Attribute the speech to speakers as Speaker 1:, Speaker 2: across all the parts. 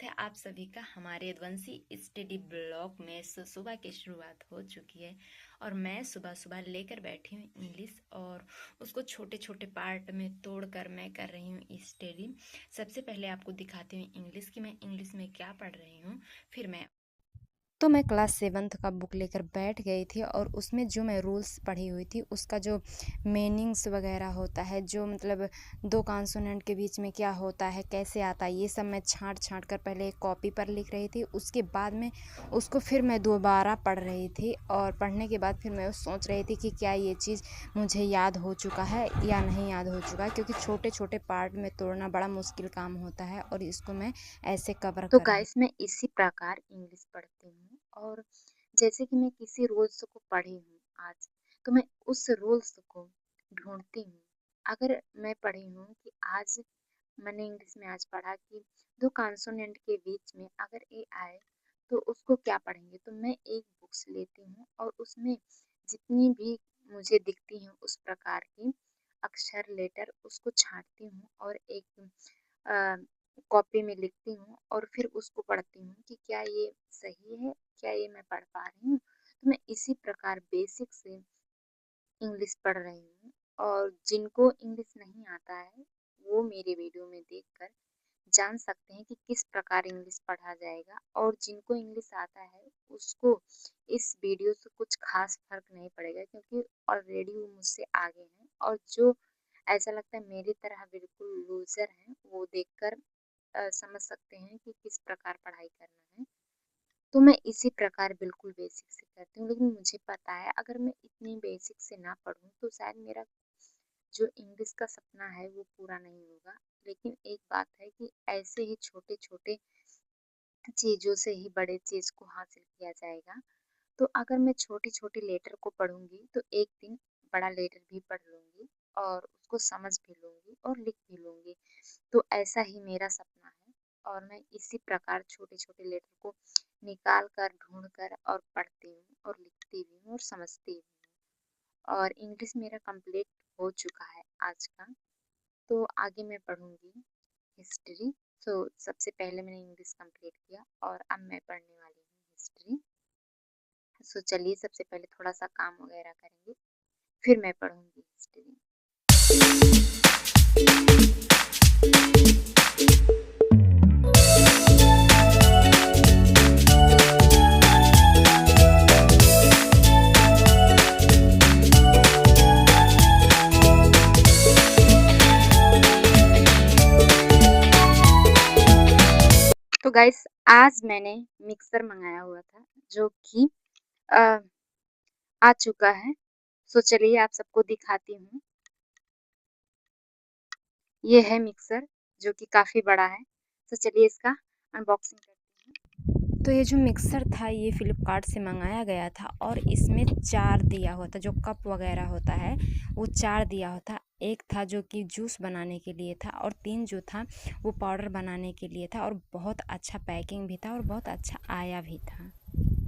Speaker 1: है आप सभी का हमारे यदुवंशी स्टडी ब्लॉग में। सुबह की शुरुआत हो चुकी है और मैं सुबह सुबह लेकर बैठी हूँ इंग्लिश और उसको छोटे छोटे पार्ट में तोड़कर मैं कर रही हूँ स्टडी। सबसे पहले आपको दिखाती हूँ इंग्लिश की मैं इंग्लिश में क्या पढ़ रही हूँ। फिर मैं क्लास 7th का बुक लेकर बैठ गई थी और उसमें जो मैं रूल्स पढ़ी हुई थी उसका जो मीनिंग्स वगैरह होता है, जो मतलब दो कॉन्सोनेंट के बीच में क्या होता है, कैसे आता है, ये सब मैं छाँट कर पहले एक कॉपी पर लिख रही थी। उसके बाद में उसको फिर मैं दोबारा पढ़ रही थी और पढ़ने के बाद फिर मैं सोच रही थी कि क्या ये चीज़ मुझे याद हो चुका है या नहीं याद हो चुका है, क्योंकि छोटे छोटे पार्ट में तोड़ना बड़ा मुश्किल काम होता है और इसको मैं ऐसे कवर
Speaker 2: तो
Speaker 1: कर रही।
Speaker 2: गाइस मैं इसी प्रकार इंग्लिश पढ़ती हूँ और जैसे कि मैं किसी रूल्स को पढ़ी हूँ आज, तो मैं उस रूल्स को ढूंढती हूँ। अगर मैं पढ़ी हूँ कि आज मैंने इंग्लिश में आज पढ़ा कि दो कॉन्सोनेंट के बीच में अगर ए आए तो उसको क्या पढ़ेंगे, तो मैं एक बुक्स लेती हूँ और उसमें जितनी भी मुझे दिखती हैं उस प्रकार की अक्षर लेटर उसको छांटती हूँ और एक कॉपी में लिखती हूँ और फिर उसको पढ़ती हूँ कि क्या ये सही है, क्या ये मैं पढ़ पा रही हूँ। तो मैं इसी प्रकार बेसिक से इंग्लिश पढ़ रही हूँ और जिनको इंग्लिश नहीं आता है वो मेरे वीडियो में देखकर जान सकते हैं कि किस प्रकार इंग्लिश पढ़ा जाएगा, और जिनको इंग्लिश आता है उसको इस वीडियो से कुछ खास फर्क नहीं पड़ेगा क्योंकि ऑलरेडी वो मुझसे आगे हैं, और जो ऐसा लगता है मेरी तरह बिल्कुल लूजर हैं वो देखकर समझ सकते हैं कि किस प्रकार पढ़ाई करना है। तो मैं इसी प्रकार बिल्कुल बेसिक से करती हूँ, लेकिन मुझे पता है अगर मैं इतनी बेसिक से ना पढूँ तो शायद मेरा जो इंग्लिश का सपना है वो पूरा नहीं होगा। लेकिन एक बात है कि ऐसे ही छोटे-छोटे चीज़ों से ही बड़े चीज़ को हासिल किया जाएगा। तो अगर मैं छोटी-छोटी लेटर को पढ़ूँगी तो एक दिन बड़ा लेटर भी पढ़ लूँगी और उसको समझ भी लूँगी और लिख भी लूँगी। तो ऐसा ही मेरा सपना है और मैं इसी प्रकार छोटे-छोटे लेटर को निकाल कर, ढूँढ कर और पढ़ती हूँ और लिखती भी हूँ और समझती भी हूँ। और इंग्लिश मेरा कंप्लीट हो चुका है आज का, तो आगे मैं पढ़ूँगी हिस्ट्री। तो सबसे पहले मैंने इंग्लिश कंप्लीट किया और अब मैं पढ़ने वाली हूँ हिस्ट्री। सो चलिए सबसे पहले थोड़ा-सा काम वगैरह करेंगे, फिर मैं पढ़ूँगी हिस्ट्री। तो गाइस आज मैंने मिक्सर मंगाया हुआ था जो कि अ, आ चुका है। सो चलिए आप सबको दिखाती हूँ। ये है मिक्सर जो कि काफ़ी बड़ा है। तो चलिए इसका अनबॉक्सिंग करते हैं।
Speaker 1: तो ये जो मिक्सर था ये फ्लिपकार्ट से मंगाया गया था और इसमें 4 दिया हुआ था, जो कप वगैरह होता है वो 4 दिया हुआ था। एक था जो कि जूस बनाने के लिए था और 3 जो था वो पाउडर बनाने के लिए था, और बहुत अच्छा पैकिंग भी था और बहुत अच्छा आया भी था।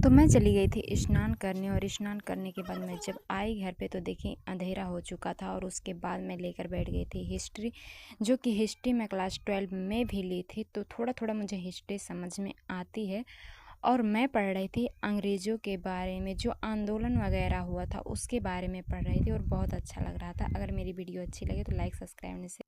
Speaker 1: तो मैं चली गई थी स्नान करने, और स्नान करने के बाद मैं जब आई घर पे तो देखी अंधेरा हो चुका था, और उसके बाद मैं लेकर बैठ गई थी हिस्ट्री, जो कि हिस्ट्री मैं क्लास 12 में भी ली थी। तो थोड़ा थोड़ा मुझे हिस्ट्री समझ में आती है और मैं पढ़ रही थी अंग्रेज़ों के बारे में, जो आंदोलन वगैरह हुआ था उसके बारे में पढ़ रही थी और बहुत अच्छा लग रहा था। अगर मेरी वीडियो अच्छी लगे तो लाइक सब्सक्राइब से